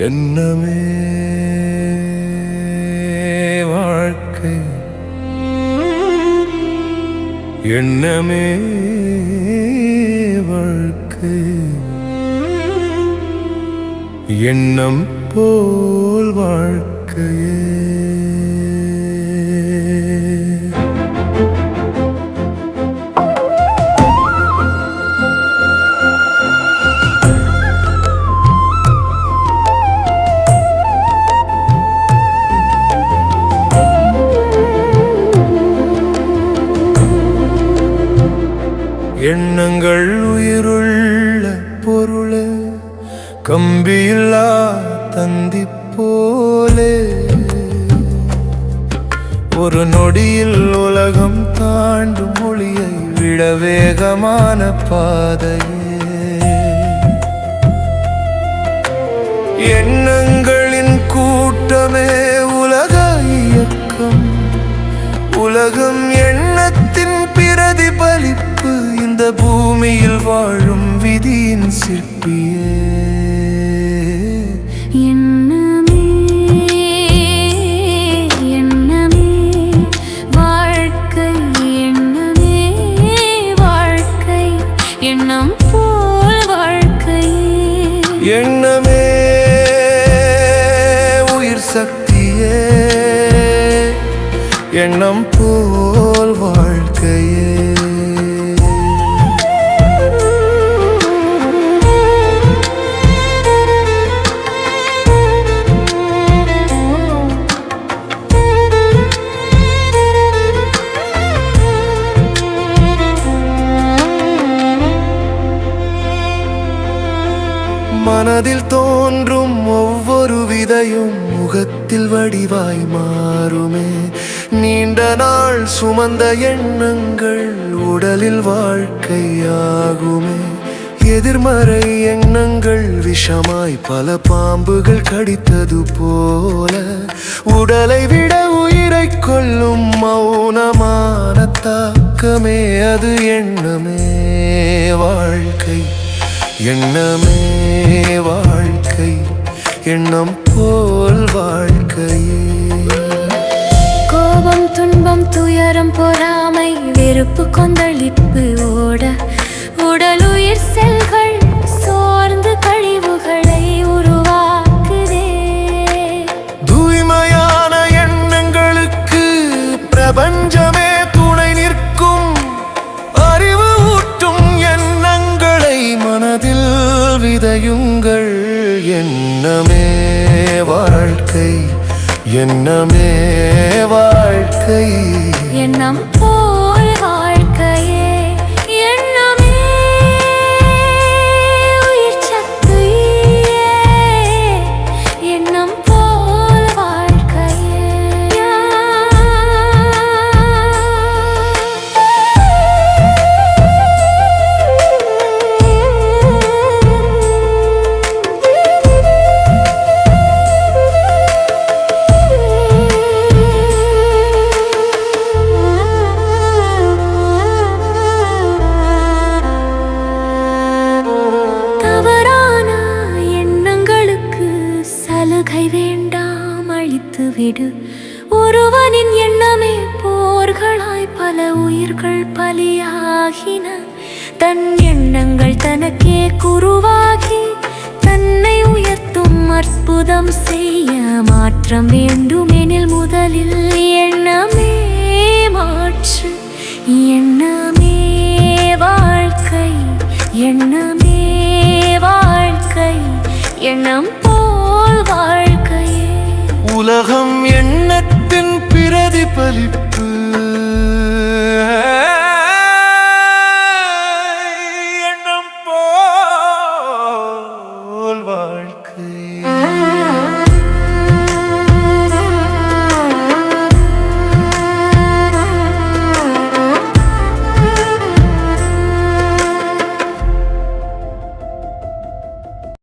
எண்ணமே வாழ்க்கை, எண்ணமே வாழ்க்கை, எண்ணம் போல் வாழ்க்கையே. எண்ணங்கள் உயிருள்ள பொருளே, கம்பியில்லா தந்தி போலே, ஒரு நொடியில் உலகம் தாண்டும் மொழியை விட வேகமான பாதையே. எண்ணங்களின் கூட்டமே உலக இயக்கம், உலகம் எண்ணத்தின் பிரதிபலிப்பு, இந்த பூமியில் வாழும் விதியின் சிற்பியே. எண்ணமே எண்ணமே வாழ்க்கை, எண்ணமே வாழ்க்கை, எண்ணம் போல் வாழ்க்கை. எண்ணமே உயிர் சக்தியே, எண்ணம் போல் வாழ்க்கையே. மனதில் தோன்றும் ஒவ்வொரு விதையும் முகத்தில் வடிவாய் மாறுமே. நீண்ட நாள் சுமந்த எண்ணங்கள் உடலில் வாழ்க்கையாகுமே. எதிர்மறை எண்ணங்கள் விஷமாய் பல பாம்புகள் கடித்தது போல, உடலை விட உயிரை கொல்லும் மௌனமான தாக்கமே அது. எண்ணமே வாழ்க்கை, எண்ணமே வாழ்க்கை, எண்ணம் போல் வாழ்க்கையே. கோபம், துன்பம், துயரம், பொறாமை, வெறுப்பு, கொந்தளிப்பு ஓட, உடல் உயிர் செல்கள் சோர்ந்து கழிவுகளை உருவாக்குதே. தூய்மையான எண்ணங்களுக்கு பிரபஞ்சமே துணை நிற்கும். அறிவு ஊட்டும் எண்ணங்களை மனதில் விதையுங்கள். எண்ணமே வாழ்க்கை, எண்ணமே வாழ்க்கை, எண்ணம் போல் வாழ்க்கையே. எண்ணமே உயிர் சக்தியே, எண்ணம் போல் வாழ்க்கையே. சலுகை வேண்டாம், அழித்து விடு. ஒருவனின் எண்ணமே போர்களாய் பல உயிர்கள் பலியாகின. தன் எண்ணங்கள் தனக்கே குருவாகி தன்னை உயர்த்தும் அற்புதம் செய்ய மாற்றம் வேண்டுமெனில் முதலில் எண்ணமே மாற்று. எண்ணமே வாழ்க்கை, எண்ணமே வாழ்க்கை, எண்ணம் போல் வாழ்க்கையே. உலகம் எண்ணத்தின் பிரதிபலிப்பு,